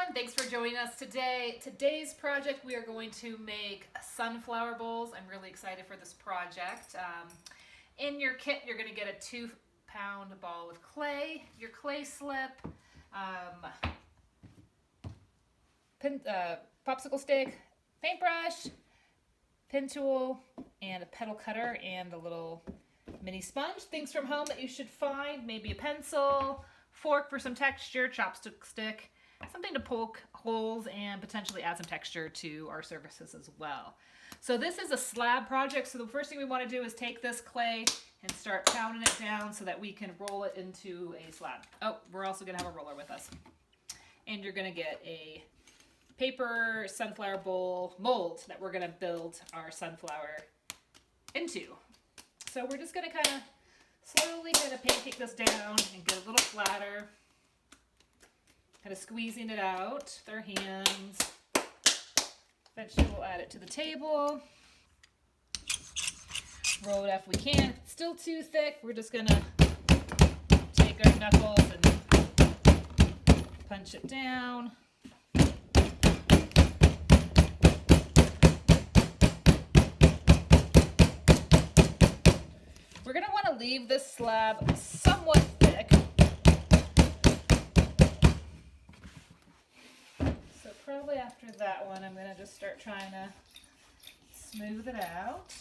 everyone, thanks for joining us today. Today's project, we are going to make sunflower bowls. I'm really excited for this project. In your kit, you're going to get a 2-pound ball of clay, your clay slip, popsicle stick, paintbrush, pin tool, and a petal cutter, and a little mini sponge. Things from home that you should find, maybe a pencil, fork for some texture, chopstick stick, something to poke holes and potentially add some texture to our surfaces as well. So this is a slab project, so the first thing we want to do is take this clay and start pounding it down so that we can roll it into a slab. Oh, we're also going to have a roller with us. And you're going to get a paper sunflower bowl mold that we're going to build our sunflower into. So we're just going to kind of slowly kind of pancake this down and get a little flatter. Kind of squeezing it out with our hands. Eventually we'll add it to the table. Roll it if we can. If it's still too thick, we're just going to take our knuckles and punch it down. We're going to want to leave this slab somewhat thick. So probably after that one, I'm going to just start trying to smooth it out.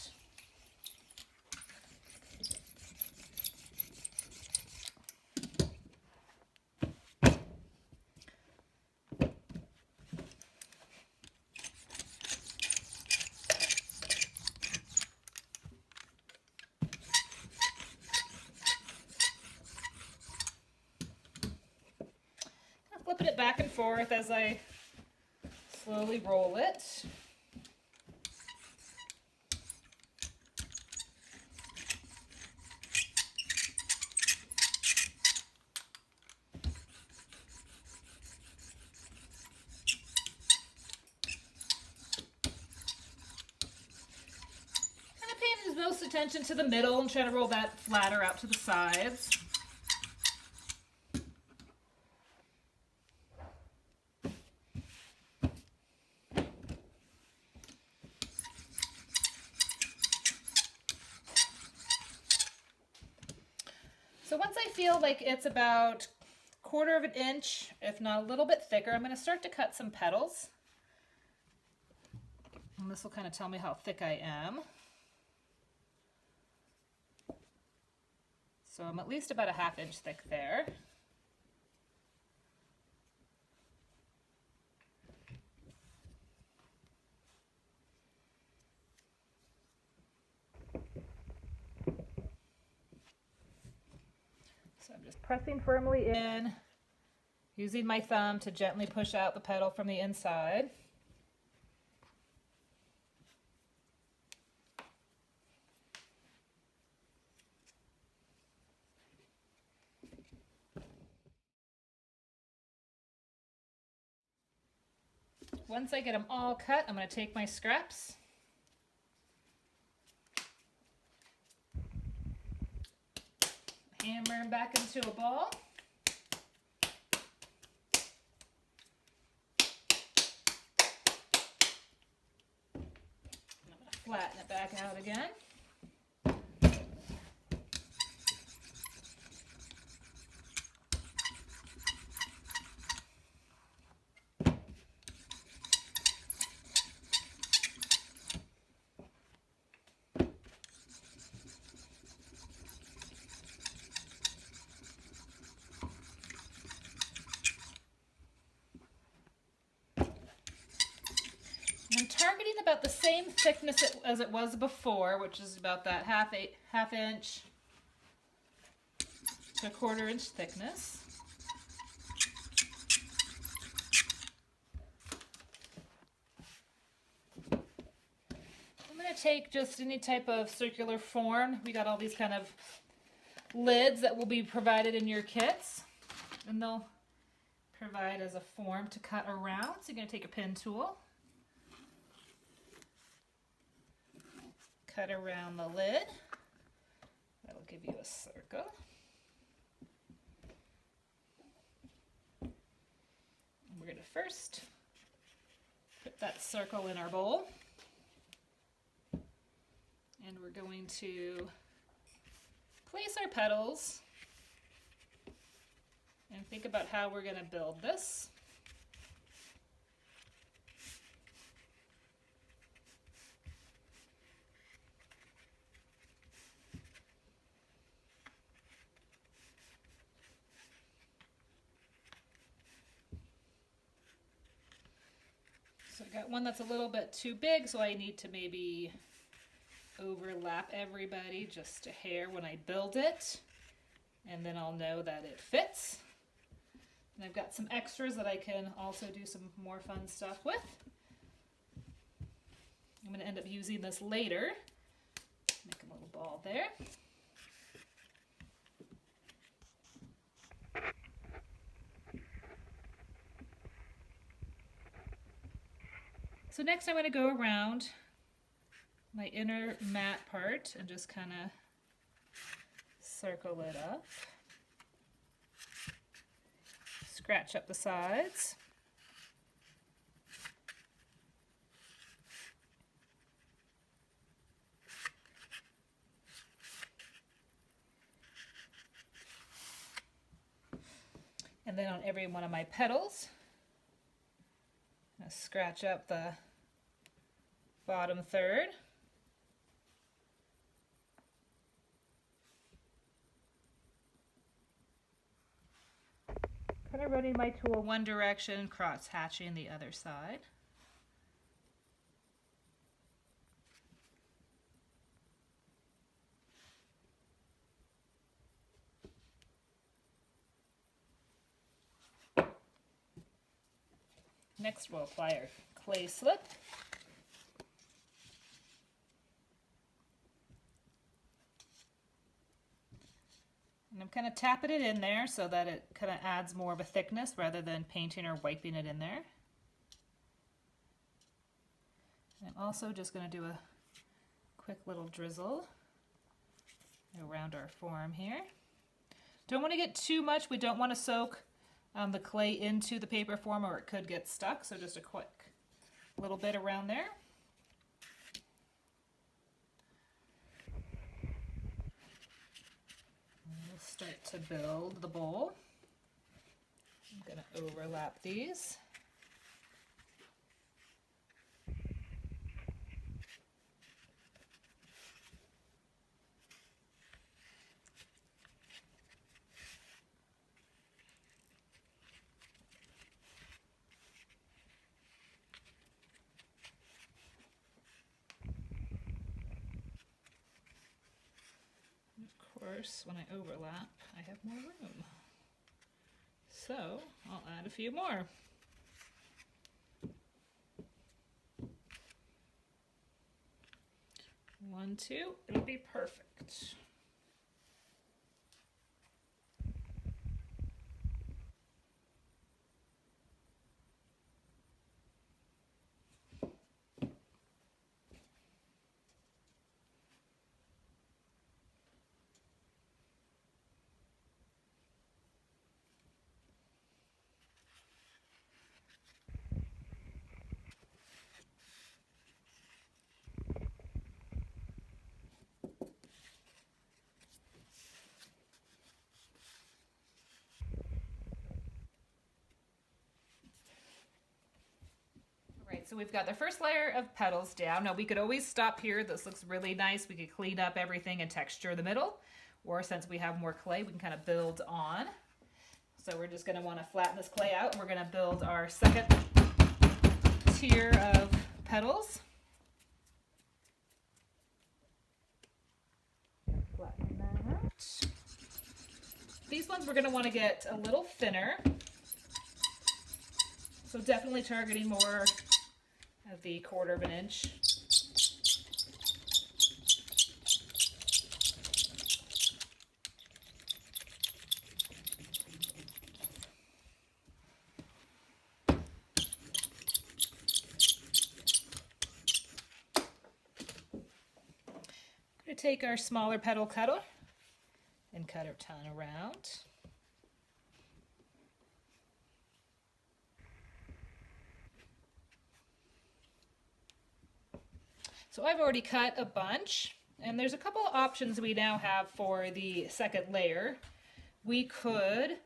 Flipping it back and forth as I slowly roll it. Kind of paying most attention to the middle and trying to roll that flatter out to the sides. So once I feel like it's about 1/4 of an inch, if not a little bit thicker, I'm going to start to cut some petals. And this will kind of tell me how thick I am. So I'm at least about a 1/2 inch thick there. So I'm just pressing firmly in, using my thumb to gently push out the petal from the inside. Once I get them all cut, I'm going to take my scraps. Hammer them back into a ball. I'm going to flatten it back out again. I'm targeting about the same thickness as it was before, which is about that half inch to 1/4 inch thickness. I'm going to take just any type of circular form. We got all these kind of lids that will be provided in your kits, and they'll provide as a form to cut around. So you're going to take a pin tool. Cut around the lid. That'll give you a circle. first. Put that circle in our bowl. And we're going to place our petals and think about how we're going to build this. So I got one that's a little bit too big, so I need to maybe overlap everybody just a hair when I build it, and then I'll know that it fits. And I've got some extras that I can also do some more fun stuff with. I'm going to end up using this later. Make a little ball there. So next I'm going to go around my inner mat part and just kind of circle it up. Scratch up the sides. And then on every one of my petals, I'm going to scratch up the bottom third. Kind of running my tool one direction, cross hatching the other side. Next we'll apply our clay slip. And I'm kind of tapping it in there so that it kind of adds more of a thickness rather than painting or wiping it in there. And I'm also just going to do a quick little drizzle around our form here. Don't want to get too much. We don't want to soak the clay into the paper form or it could get stuck. So just a quick little bit around there. We'll start to build the bowl. I'm going to overlap these. Of course, when I overlap, I have more room. So I'll add a few more. One, two, it'll be perfect. So we've got the first layer of petals down. Now we could always stop here. This looks really nice. We could clean up everything and texture the middle. Or since we have more clay, we can kind of build on. So we're just going to want to flatten this clay out. We're going to build our second tier of petals. Flatten that out. These ones we're going to want to get a little thinner. So definitely targeting more of the 1/4 of an inch. We're going to take our smaller petal cutter and cut our ton around. So I've already cut a bunch, and there's a couple of options we now have for the second layer. We could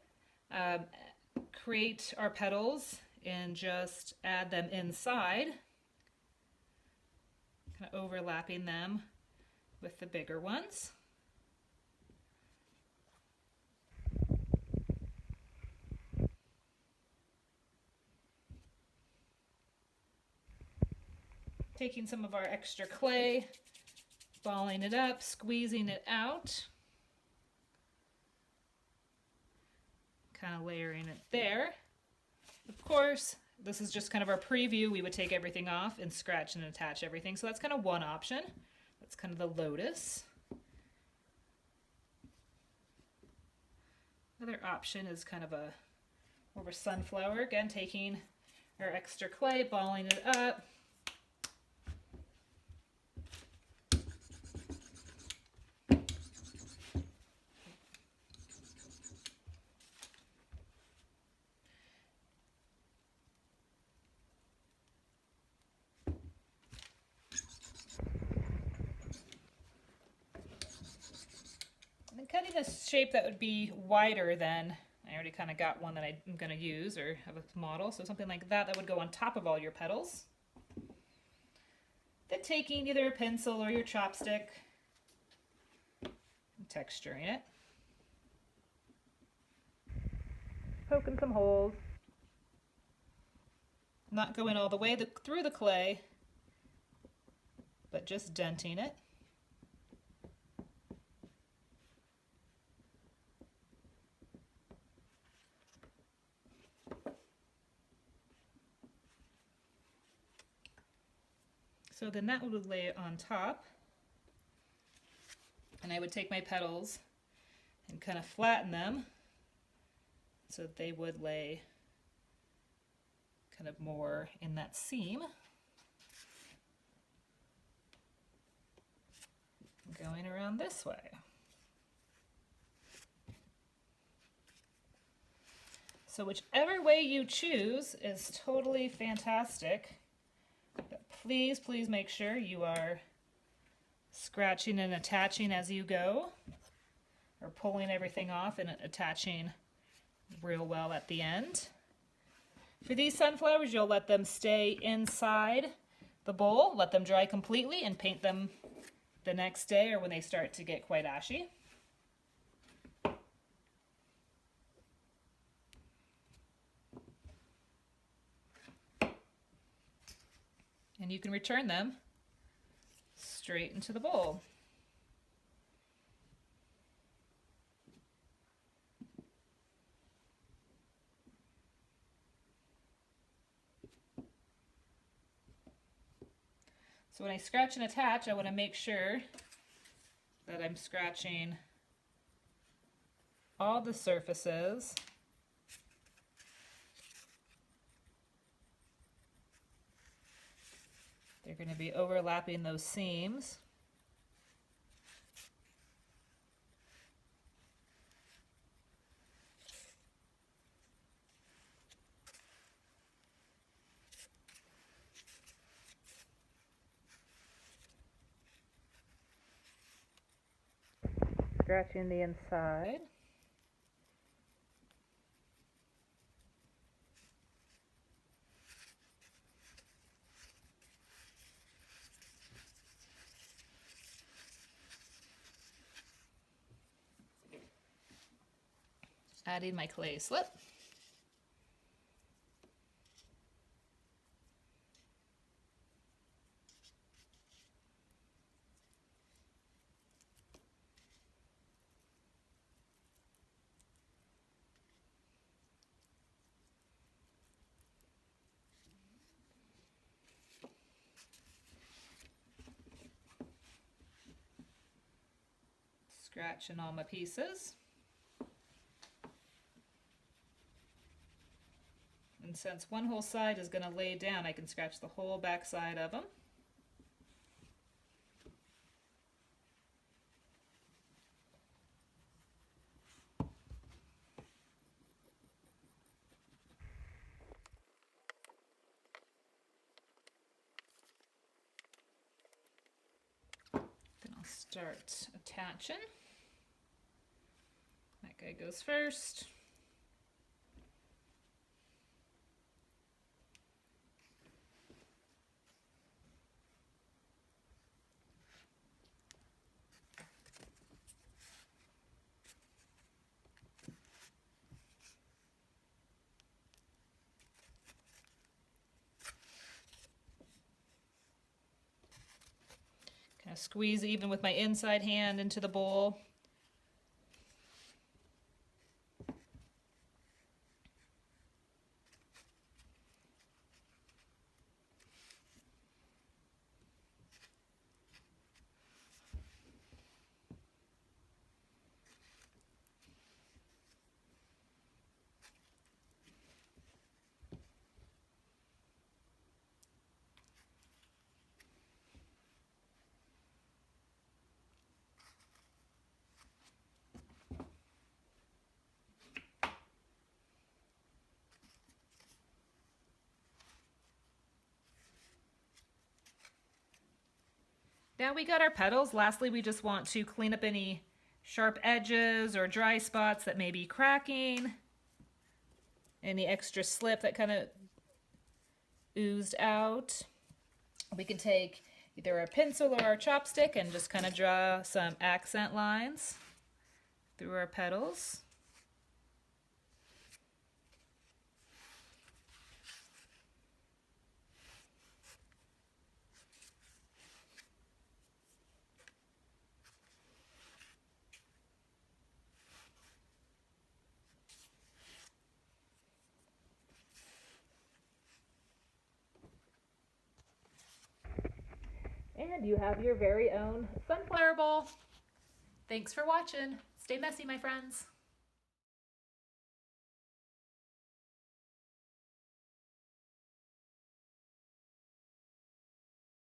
create our petals and just add them inside, kind of overlapping them with the bigger ones. Taking some of our extra clay, balling it up, squeezing it out, kind of layering it there. Of course, this is just kind of our preview. We would take everything off and scratch and attach everything. So that's kind of one option. That's kind of the lotus. Another option is kind of a more of a sunflower. Again, taking our extra clay, balling it up. Cutting a shape that would be wider than, I already kind of got one that I'm going to use or have a model, so something like that would go on top of all your petals. Then taking either a pencil or your chopstick and texturing it. Poking some holes. Not going all the way through the clay, but just denting it. So then that would lay it on top, and I would take my petals and kind of flatten them so that they would lay kind of more in that seam. Going around this way. So whichever way you choose is totally fantastic. But please, please make sure you are scratching and attaching as you go, or pulling everything off and attaching real well at the end. For these sunflowers, you'll let them stay inside the bowl, let them dry completely, and paint them the next day or when they start to get quite ashy. And you can return them straight into the bowl. So when I scratch and attach, I want to make sure that I'm scratching all the surfaces. They're going to be overlapping those seams. Scratching the inside. Adding my clay slip. Scratching all my pieces. And since one whole side is going to lay down, I can scratch the whole back side of them. Start attaching. That guy goes first. Kind of squeeze even with my inside hand into the bowl. Now we got our petals. Lastly, we just want to clean up any sharp edges or dry spots that may be cracking. Any extra slip that kind of oozed out. We can take either a pencil or a chopstick and just kind of draw some accent lines through our petals. And you have your very own sunflower bowl. Thanks for watching. Stay messy, my friends.